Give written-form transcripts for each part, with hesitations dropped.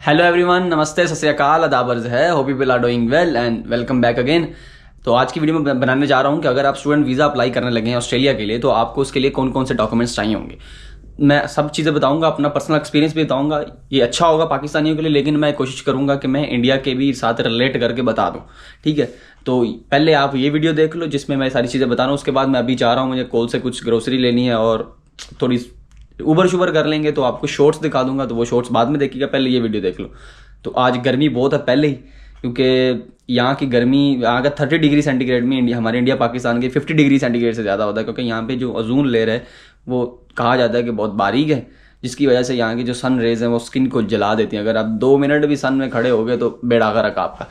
Hello everyone, नमस्ते, सत श्री अकाल, आदाब अर्ज़ है। Hope people are doing well and welcome back again. तो आज की वीडियो में बनाने जा रहा हूँ कि अगर आप स्टूडेंट वीज़ा अप्लाई करने लगे हैं ऑस्ट्रेलिया के लिए, तो आपको उसके लिए कौन कौन से डॉक्यूमेंट्स चाहिए होंगे। मैं सब चीज़ें बताऊंगा, अपना पर्सनल एक्सपीरियंस भी बताऊंगा। ये अच्छा होगा पाकिस्तानियों के लिए, लेकिन मैं कोशिश करूंगा कि मैं इंडिया के भी साथ रिलेट करके बता दूं। ठीक है, तो पहले आप ये वीडियो देख लो जिसमें मैं सारी चीज़ें बता रहा हूँ। उसके बाद मैं अभी जा रहा हूँ, मुझे कॉल से कुछ ग्रोसरी लेनी है और थोड़ी उबर शुबर कर लेंगे, तो आपको शॉर्ट्स दिखा दूंगा, तो वो शॉर्ट्स बाद में देखिएगा, पहले ये वीडियो देख लो। तो आज गर्मी बहुत है पहले ही, क्योंकि यहाँ की गर्मी, यहाँ का 30 डिग्री सेंटीग्रेड में हमारे इंडिया पाकिस्तान के 50 डिग्री सेंटीग्रेड से ज़्यादा होता है, क्योंकि यहाँ पे जो ओजोन लेयर है वो कहा जाता है कि बहुत बारीक है, जिसकी वजह से यहाँ की जो सन रेज हैं वो स्किन को जला देती हैं। अगर आप 2 मिनट भी सन में खड़े हो गए तो बेड़ा गर्क आपका।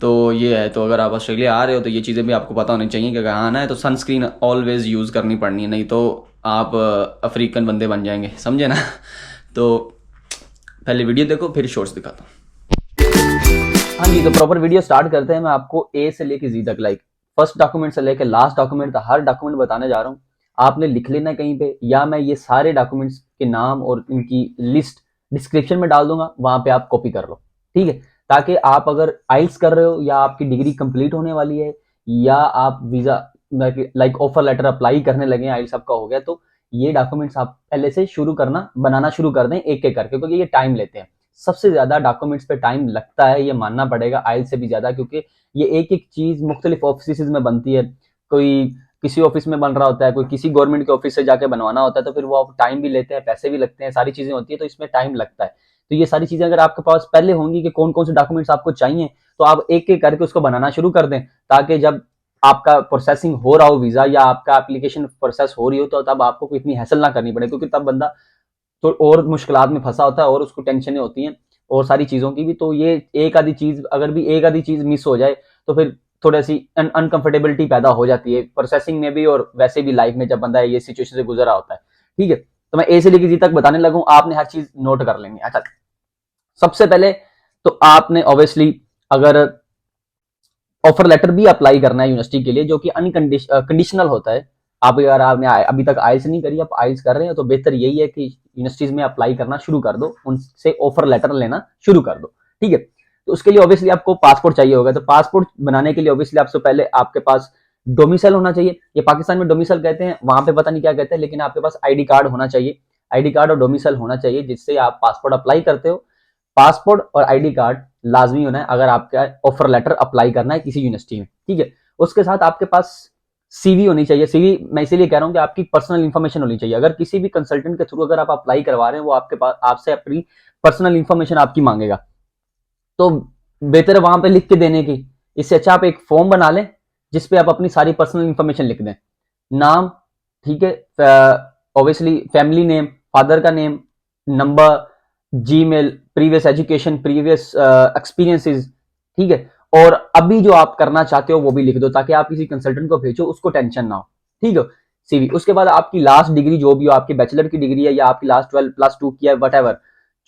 तो ये है, तो अगर आप ऑस्ट्रेलिया आ रहे हो तो ये चीज़ें भी आपको पता होनी चाहिए कि अगर आना है तो सनस्क्रीन ऑलवेज यूज़ करनी पड़नी है, नहीं तो आप अफ्रीकन बंदे बन जाएंगे, समझे ना। तो पहले वीडियो देखो, फिर शॉर्ट्स दिखाता हूँ। हाँ जी, तो प्रॉपर वीडियो स्टार्ट करते हैं। मैं आपको ए से लेके जी तक, लाइक फर्स्ट डॉक्यूमेंट से लेके लास्ट डॉक्यूमेंट तक हर डॉक्यूमेंट बताने जा रहा हूँ। आपने लिख लेना है कहीं पे, या मैं ये सारे डॉक्यूमेंट्स के नाम और इनकी लिस्ट डिस्क्रिप्शन में डाल दूंगा, वहां पे आप कॉपी कर लो। ठीक है, ताकि आप अगर आइल्स कर रहे हो या आपकी डिग्री कंप्लीट होने वाली है, या आप visa like offer letter apply करने लगे, आइल्स आपका हो गया, तो ये डॉक्यूमेंट्स आप पहले से शुरू करना, बनाना शुरू कर दें एक एक करके, क्योंकि ये टाइम लेते हैं। सबसे ज्यादा डॉक्यूमेंट्स पे टाइम लगता है, ये मानना पड़ेगा, आइल से भी ज्यादा, क्योंकि ये एक एक चीज मुख्तलिफ ऑफिस में बनती है। कोई किसी ऑफिस में बन रहा होता है, कोई किसी गवर्नमेंट के ऑफिस से जाके बनवाना होता है, तो फिर वो टाइम भी लेते हैं, पैसे भी लगते हैं, सारी चीजें होती है, तो इसमें टाइम लगता है। तो ये सारी चीजें अगर आपके पास पहले होंगी कि कौन कौन से डॉक्यूमेंट्स आपको चाहिए, तो आप एक एक करके उसको बनाना शुरू कर दें, ताकि जब आपका प्रोसेसिंग हो रहा हो वीजा, या आपका एप्लीकेशन प्रोसेस हो रही हो, तो तब आपको इतनी हैसल ना करनी पड़े, क्योंकि तब बंदा तो और मुश्किलात में फंसा होता है और उसको टेंशनें होती हैं और सारी चीज़ों की भी। तो ये एक आधी चीज़, अगर भी एक आधी चीज़ मिस हो जाए, तो फिर थोड़ी सी अनकंफर्टेबिलिटी पैदा हो जाती है प्रोसेसिंग में भी, और वैसे भी लाइफ में जब बंदा ये सिचुएशन से गुजर रहा होता है। ठीक है, तो मैं ए से लेकर जी तक बताने लगूँ, आपने हर चीज़ नोट कर लेंगे। अच्छा, सबसे पहले तो आपने ऑब्वियसली, अगर ऑफर लेटर भी अप्लाई करना है यूनिवर्सिटी के लिए, जो कि अनकंडीशनल होता है। आप अगर आपने अभी तक आइल्स नहीं करी, आप आइल्स कर रहे हैं, तो बेहतर यही है कि यूनिवर्सिटीज में अप्लाई करना शुरू कर दो, उनसे ऑफर लेटर लेना शुरू कर दो। ठीक है, तो उसके लिए ऑब्वियसली आपको पासपोर्ट चाहिए होगा। तो पासपोर्ट बनाने के लिए ऑब्वियसली आपसे पहले आपके पास डोमिसाइल होना चाहिए। ये पाकिस्तान में डोमिसाइल कहते हैं, वहां पे पता नहीं क्या कहते हैं, लेकिन आपके पास आईडी कार्ड होना चाहिए। आईडी कार्ड और डोमिसाइल होना चाहिए, जिससे आप पासपोर्ट अप्लाई करते हो। पासपोर्ट और आईडी कार्ड लाजमी होना है अगर आपका ऑफर लेटर अप्लाई करना है किसी यूनिवर्सिटी में। ठीक है, उसके साथ आपके पास सीवी होनी चाहिए। सीवी मैं इसीलिए कह रहा हूं कि आपकी पर्सनल इंफॉर्मेशन होनी चाहिए। अगर किसी भी कंसल्टेंट के थ्रू अगर आप अप्लाई करवा रहे हैं, वो आपके पास आपसे अपनी पर्सनल इंफॉर्मेशन आपकी मांगेगा, तो बेहतर है वहां पे लिख के देने की। इससे अच्छा आप एक फॉर्म बना लें जिसपे आप अपनी सारी पर्सनल इंफॉर्मेशन लिख दें। नाम, ठीक है, ऑब्वियसली फैमिली नेम, फादर का name, number, Gmail, previous education, previous experiences. ठीक है, और अभी जो आप करना चाहते हो वो भी लिख दो, ताकि आप किसी कंसल्टेंट को भेजो उसको टेंशन ना हो। ठीक है, सीवी। उसके बाद आपकी लास्ट डिग्री जो भी हो, आपकी बैचलर की डिग्री है या आपकी लास्ट 12+2 की है, वट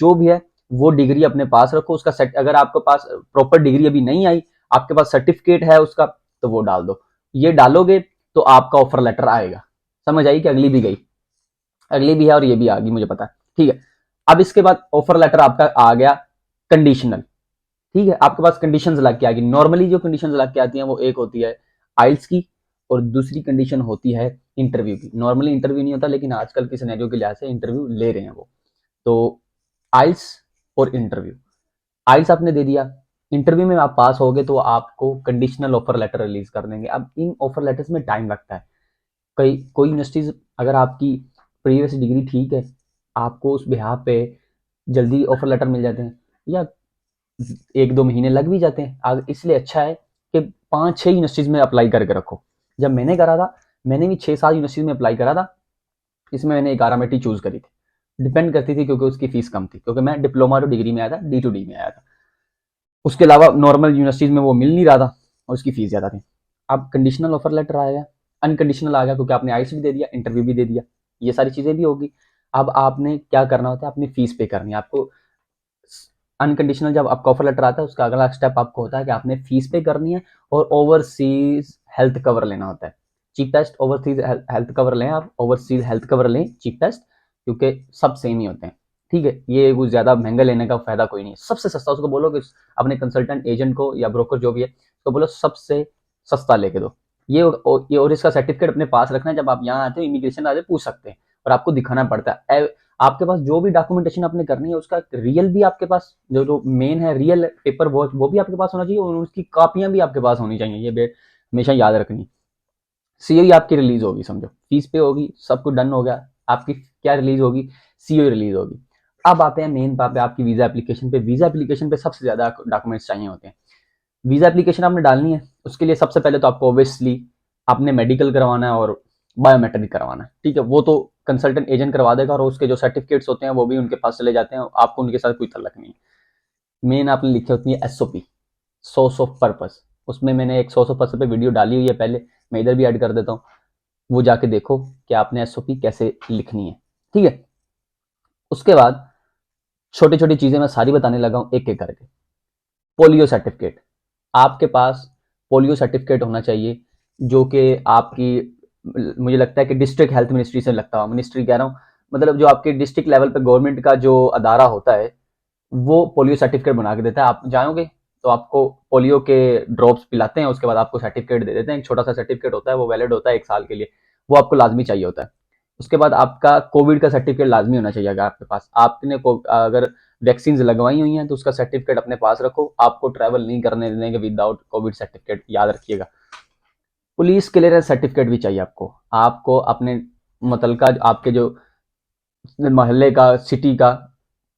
जो भी है, वो डिग्री अपने पास रखो। उसका सेट, अगर आपके पास प्रॉपर डिग्री अभी नहीं आई, आपके पास सर्टिफिकेट है उसका, तो वो डाल दो। ये डालोगे तो आपका ऑफर लेटर आएगा। समझ आई कि अगली भी गई, अगली भी है और ये भी आ गई, मुझे पता है। ठीक है, अब इसके बाद ऑफर लेटर आपका आ गया कंडीशनल। ठीक है, आपके पास कंडीशंस लग के आ गई। नॉर्मली जो कंडीशंस लग के आती हैं, वो एक होती है आइल्स की, और दूसरी कंडीशन होती है इंटरव्यू की। नॉर्मली इंटरव्यू नहीं होता, लेकिन आजकल के सिनेरियो के लिहाज से इंटरव्यू ले रहे हैं वो। तो आइल्स और इंटरव्यू, आइल्स आपने दे दिया, इंटरव्यू में आप पास हो गए, तो आपको कंडीशनल ऑफर लेटर रिलीज कर देंगे। अब इन ऑफर लेटर्स में टाइम लगता है। कई कोई यूनिवर्सिटीज, अगर आपकी प्रीवियस डिग्री ठीक है, आपको उस बिहाफ पे जल्दी ऑफर लेटर मिल जाते हैं, या 1-2 महीने लग भी जाते हैं। इसलिए अच्छा है कि 5-6 यूनिवर्सिटीज में अप्लाई करके रखो। जब मैंने करा था, मैंने भी 6-7 यूनिवर्सिटीज में अप्लाई करा था। इसमें मैंने 11 टी चूज करी थी, डिपेंड करती थी, क्योंकि उसकी फीस कम थी, क्योंकि मैं डिप्लोमा टू डिग्री में आया था, D2D में आया था। उसके अलावा नॉर्मल यूनिवर्सिटीज में वो मिल नहीं रहा था और उसकी फीस ज्यादा थी। अब कंडीशनल ऑफर लेटर आएगा, अनकंडीशनल आ गया, क्योंकि आपने आइल्स भी दे दिया, इंटरव्यू भी दे दिया, ये सारी चीजें भी होगी। अब आपने क्या करना होता है, अपनी फीस पे करनी है आपको। अनकंडीशनल जब आपका ऑफर लेटर आता है, उसका अगला स्टेप आपको होता है कि आपने फीस पे करनी है और ओवरसीज हेल्थ कवर लेना होता है। चीपेस्ट ओवरसीज हेल्थ कवर लें आप, ओवरसीज हेल्थ कवर लें चीपेस्ट, क्योंकि सब सेम ही होते हैं। ठीक है, ये कुछ ज़्यादा महंगा लेने का फ़ायदा कोई नहीं है। सबसे सस्ता उसको बोलो कि अपने कंसल्टेंट एजेंट को या ब्रोकर जो भी है, उसको बोलो सबसे सस्ता लेके दो। ये और इसका सर्टिफिकेट अपने पास रखना है, जब आप यहाँ आते हो इमिग्रेशन वाले पूछ सकते हैं और आपको दिखाना पड़ता है। आपके पास जो भी डॉक्यूमेंटेशन आपने करनी है उसका रियल भी आपके पास, जो मेन है रियल पेपर वो भी आपके पास होना चाहिए और उसकी कॉपियां भी आपके पास होनी चाहिए। ये हमेशा याद रखनी। सीओई आपकी रिलीज होगी, समझो फीस पे होगी, सब कुछ डन हो गया, आपकी क्या रिलीज होगी, सीओई रिलीज होगी। अब आते हैं मेन बात पे, आपकी वीजा एप्लीकेशन पे। वीजा एप्लीकेशन पे सबसे ज्यादा डॉक्यूमेंट्स चाहिए होते हैं। वीजा एप्लीकेशन आपने डालनी है, उसके लिए सबसे पहले तो आपको ऑब्वियसली आपने मेडिकल करवाना है और बायोमेट्रिक करवाना है। ठीक है, वो तो कंसल्टेंट एजेंट करवा देगा और उसके जो सर्टिफिकेट्स होते हैं वो भी उनके पास चले जाते हैं, आपको उनके साथ कोई तल्लक नहीं है। मेन आपने लिखी होती है एसओपी, सोर्स ऑफ पर्पस। उसमें मैंने एक सोर्स ऑफ पर्पस पे वीडियो डाली हुई है पहले, मैं इधर भी ऐड कर देता हूँ, वो जाके देखो कि आपने एसओपी कैसे लिखनी है। ठीक है, उसके बाद छोटी छोटी चीजें मैं सारी बताने लगा हूं एक एक करके। पोलियो सर्टिफिकेट, आपके पास पोलियो सर्टिफिकेट होना चाहिए, जो कि आपकी, मुझे लगता है कि डिस्ट्रिक्ट हेल्थ मिनिस्ट्री से लगता है, मिनिस्ट्री कह रहा हूँ, मतलब जो आपके डिस्ट्रिक्ट लेवल पे गवर्नमेंट का जो अदारा होता है वो पोलियो सर्टिफिकेट बना के देता है। आप जाओगे तो आपको पोलियो के ड्रॉप्स पिलाते हैं, उसके बाद आपको सर्टिफिकेट दे देते हैं। एक छोटा सा सर्टिफिकेट होता है, वो वैलिड होता है 1 साल के लिए, वो आपको लाजमी चाहिए होता है। उसके बाद आपका कोविड का सर्टिफिकेट लाजमी होना चाहिए। अगर आपके पास आपने अगर वैक्सीन लगवाई हुई हैं तो उसका सर्टिफिकेट अपने पास रखो, आपको ट्रैवल नहीं करने देंगे विदाउट कोविड सर्टिफिकेट, याद रखिएगा। पुलिस क्लियरेंस सर्टिफिकेट भी चाहिए आपको। आपको अपने मुतलका आपके जो मोहल्ले का, सिटी का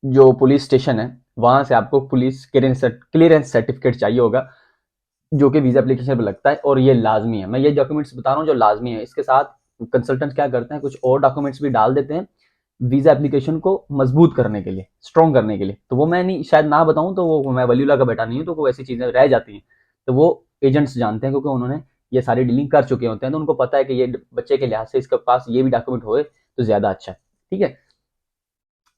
जो पुलिस स्टेशन है, वहां से आपको पुलिस क्लियरेंस सर्टिफिकेट चाहिए होगा, जो कि वीजा एप्लीकेशन पर लगता है और ये लाजमी है। मैं ये डॉक्यूमेंट्स बता रहा हूँ जो लाजमी है। इसके साथ कंसल्टेंट क्या करते हैं, कुछ और डॉक्यूमेंट्स भी डाल देते हैं वीजा एप्लीकेशन को मजबूत करने के लिए, स्ट्रॉन्ग करने के लिए। तो वो मैं नहीं, शायद ना बताऊं तो वो, मैं वलीउल्लाह का बेटा नहीं हूं, तो वो ऐसी चीजें रह जाती हैं। तो वो एजेंट्स जानते हैं, क्योंकि उन्होंने ये सारी डीलिंग कर चुके होते हैं, तो उनको पता है कि ये बच्चे के लिहाज से इसके पास ये भी डॉक्यूमेंट होए तो ज्यादा अच्छा है। ठीक है,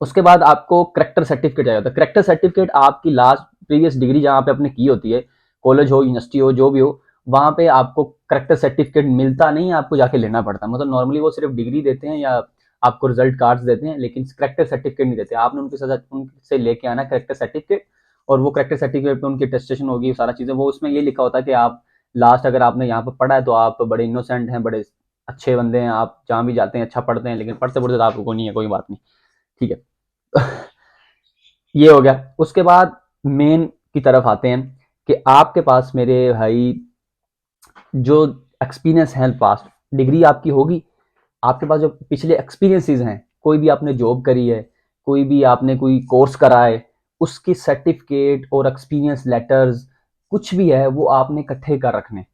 उसके बाद आपको करेक्टर सर्टिफिकेट चाहिए होता है। करेक्टर सर्टिफिकेट आपकी लास्ट प्रीवियस डिग्री जहाँ पे आपने की होती है, कॉलेज हो, यूनिवर्सिटी हो, जो भी हो, वहां पे आपको करेक्टर सर्टिफिकेट मिलता नहीं है, आपको जाके लेना पड़ता है। मतलब नॉर्मली वो सिर्फ डिग्री देते हैं या आपको रिजल्ट कार्ड्स देते हैं, लेकिन करेक्टर सर्टिफिकेट नहीं देते। आपने उनके साथ उनसे लेके आना करेक्टर सर्टिफिकेट, और वो करेक्टर सर्टिफिकेट पे उनकी टेस्टेशन होगी, सारा चीजें, वो उसमें ये लिखा होता है कि आप लास्ट, अगर आपने यहाँ पर पढ़ा है तो आप बड़े इनोसेंट हैं, बड़े अच्छे बंदे हैं, आप जहाँ भी जाते हैं अच्छा पढ़ते हैं, लेकिन पढ़ते पढ़ते तो आपको नहीं है, कोई बात नहीं। ठीक है, ये हो गया। उसके बाद मेन की तरफ आते हैं कि आपके पास मेरे भाई जो एक्सपीरियंस है, पास्ट डिग्री आपकी होगी, आपके पास जो पिछले एक्सपीरियंसेस हैं, कोई भी आपने जॉब करी है, कोई भी आपने कोई कोर्स करा है, उसकी सर्टिफिकेट और एक्सपीरियंस लेटर्स कुछ भी है वो आपने इकट्ठे कर रखने।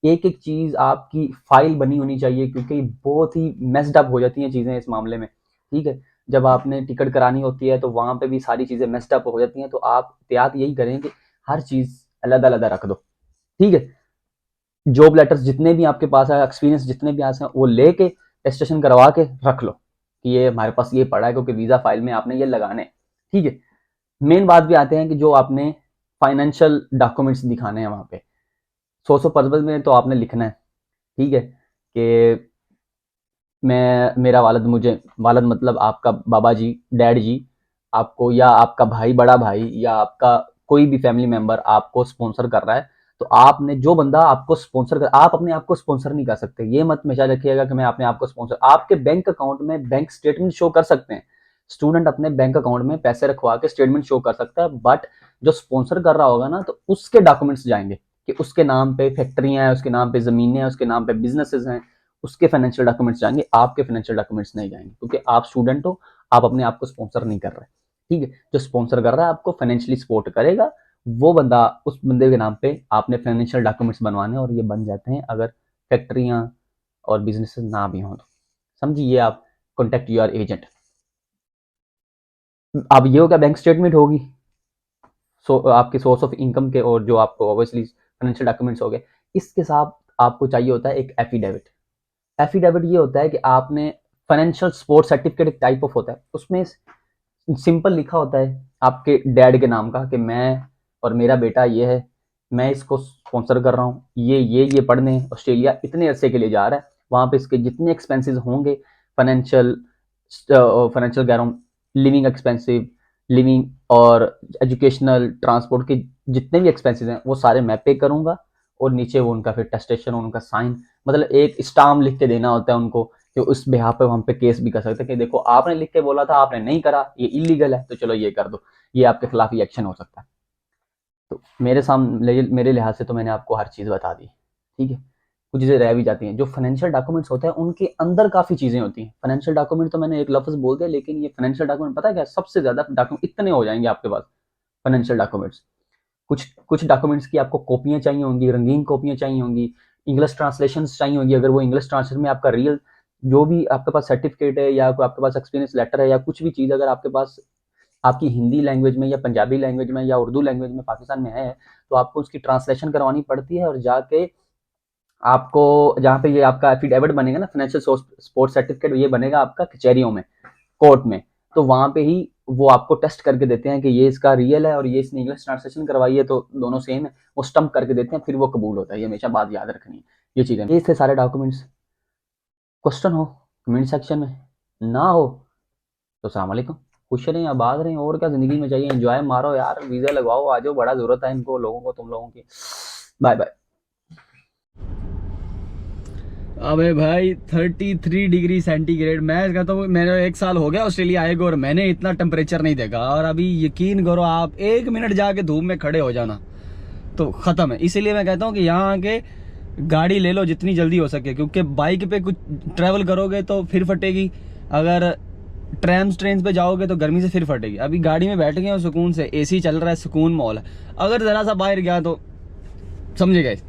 एक एक चीज आपकी फाइल बनी होनी चाहिए, क्योंकि बहुत ही मेस्ड अप हो जाती हैं चीजें इस मामले में। ठीक है, जब आपने टिकट करानी होती है तो वहां पे भी सारी चीजें मेस्ड अप हो जाती हैं, तो आप एहतियात यही करें कि हर चीज अलग अलग रख दो। ठीक है, जॉब लेटर्स जितने भी आपके पास है, एक्सपीरियंस जितने भी आए हैं, वो लेके रजिस्ट्रेशन करवा के रख लो कि ये हमारे पास ये पड़ा है, क्योंकि वीजा फाइल में आपने ये लगाने। ठीक है, मेन बात भी आते हैं कि जो आपने फाइनेंशियल डॉक्यूमेंट्स दिखाने हैं वहां पे, सोर्स ऑफ पर्पस में तो आपने लिखना है। ठीक है, कि मैं, मेरा वालिद मुझे, वालिद मतलब आपका बाबा जी, डैड जी, आपको या आपका भाई, बड़ा भाई, या आपका कोई भी फैमिली मेंबर आपको स्पॉन्सर कर रहा है, तो आपने, जो बंदा आपको स्पॉन्सर कर, आप अपने आप को स्पॉन्सर नहीं कर सकते। ये मत हमेशा रखिएगा कि मैं अपने आप को स्पॉन्सर, आपके बैंक अकाउंट में बैंक स्टेटमेंट शो कर सकते हैं। स्टूडेंट अपने बैंक अकाउंट में पैसे रखवा के स्टेटमेंट शो कर सकता है, बट जो स्पॉन्सर कर रहा होगा ना, तो उसके डॉक्यूमेंट्स जाएंगे कि उसके नाम पे फैक्ट्रियां हैं, उसके नाम पे जमीनें हैं, उसके नाम पे बिजनेसेस हैं, उसके फाइनेंशियल डॉक्यूमेंट्स जाएंगे, आपके फाइनेंशियल डॉक्यूमेंट्स नहीं जाएंगे, क्योंकि आप स्टूडेंट हो, आप अपने आप को स्पॉन्सर नहीं कर रहे। ठीक है, जो स्पॉन्सर कर रहा है आपको फाइनेंशियली सपोर्ट करेगा, वो बंदा, उस बंदे के नाम पे आपने फाइनेंशियल डॉक्यूमेंट्स बनवाने, और ये बन जाते हैं अगर फैक्ट्रियां और बिजनेसेस ना भी हों तो। समझिए आप, कॉन्टेक्ट योर एजेंट। अब ये होगा, बैंक स्टेटमेंट होगी, आपके सोर्स ऑफ इनकम के, और जो आपको ऑब्वियसली फाइनेंशियल डॉक्यूमेंट्स हो गए। इसके साथ आपको चाहिए होता है एक एफिडेविट। एफिडेविट ये होता है कि आपने फाइनेंशियल सपोर्ट सर्टिफिकेट, एक टाइप ऑफ होता है, उसमें सिंपल लिखा होता है आपके डैड के नाम का कि मैं और मेरा बेटा ये है, मैं इसको स्पॉन्सर कर रहा हूँ, ये पढ़ने ऑस्ट्रेलिया इतने अरसे के लिए जा रहा है, वहां पे इसके जितने एक्सपेंसेस होंगे, फाइनेंशियल फाइनेंशियल कह रहा हूँ, लिविंग एक्सपेंसिव, लिविंग और एजुकेशनल, ट्रांसपोर्ट के जितने भी एक्सपेंसेस हैं वो सारे मैं पे करूंगा, और नीचे वो उनका फिर टेस्टेशन, उनका साइन, मतलब एक स्टाम्प लिख के देना होता है उनको, कि उस बिहाफ पे हम पे केस भी कर सकते हैं कि देखो आपने लिख के बोला था, आपने नहीं करा, ये इलीगल है, तो चलो ये कर दो, ये आपके खिलाफ ही एक्शन हो सकता है। तो मेरे सामने, मेरे लिहाज से तो मैंने आपको हर चीज़ बता दी, ठीक है। कुछ चीज़ें रह भी जाती हैं। जो फाइनेंशियल डॉक्यूमेंट्स होते हैं उनके अंदर काफ़ी चीज़ें होती हैं। फाइनेंशियल डॉक्यूमेंट तो मैंने एक लफ्ज़ बोल दिया, लेकिन ये फाइनेंशियल डॉक्यूमेंट पता है क्या, सबसे ज़्यादा डॉक्यूमेंट इतने हो जाएंगे आपके पास फाइनेंशियल डॉक्यूमेंट्स। कुछ कुछ डॉक्यूमेंट्स की आपको कॉपियाँ चाहिए होंगी, रंगीन कॉपियाँ चाहिए होंगी, इंग्लिश ट्रांसलेशन चाहिए होंगी। अगर वो इंग्लिश ट्रांसलेशन में आपका रियल जो भी आपके पास सर्टिफिकेट है, या आपके पास एक्सपीरियंस लेटर है, या कुछ भी चीज़ अगर आपके पास आपकी हिंदी लैंग्वेज में या पंजाबी लैंग्वेज में या उर्दू लैंग्वेज में पाकिस्तान में है, तो आपको उसकी ट्रांसलेशन करवानी पड़ती है, और जाके आपको जहाँ पे ये आपका एफिडेविट बनेगा ना, फाइनेंशियल सपोर्ट सर्टिफिकेट, ये बनेगा आपका कचहरियों में, कोर्ट में, तो वहाँ पे ही वो आपको टेस्ट करके देते हैं कि ये इसका रियल है और ये इसने इंग्लिश ट्रांसलेशन करवाई है, तो दोनों सेम है, वो स्टम्प करके देते हैं, फिर वो कबूल होता है। ये हमेशा बात याद रखनी है, ये चीज़ें, ये थे सारे डॉक्यूमेंट्स। क्वेश्चन हो कमेंट सेक्शन में, ना हो तो सलाम अलैकुम, खुश रहें, आबाद रहें, और क्या ज़िंदगी में चाहिए, एंजॉय मारो यार, वीज़ा लगवाओ, आ जाओ, बड़ा ज़रूरत है इनको लोगों को, तुम लोगों की। Bye bye. अबे भाई 33 डिग्री सेंटीग्रेड, मैं कहता हूँ मेरा 1 साल हो गया ऑस्ट्रेलिया आए को, और मैंने इतना टेम्परेचर नहीं देखा। और अभी यकीन करो आप, 1 मिनट जाके धूप में खड़े हो जाना तो ख़त्म है। इसीलिए मैं कहता हूँ कि यहाँ आके गाड़ी ले लो जितनी जल्दी हो सके, क्योंकि बाइक पे कुछ ट्रैवल करोगे तो फिर फटेगी, अगर ट्रैम्स ट्रेन पे जाओगे तो गर्मी से फिर फटेगी। अभी गाड़ी में बैठ गए और सुकून से, एसी चल रहा है, सुकून मॉल है। अगर ज़रा सा बाहर गया तो समझे गए।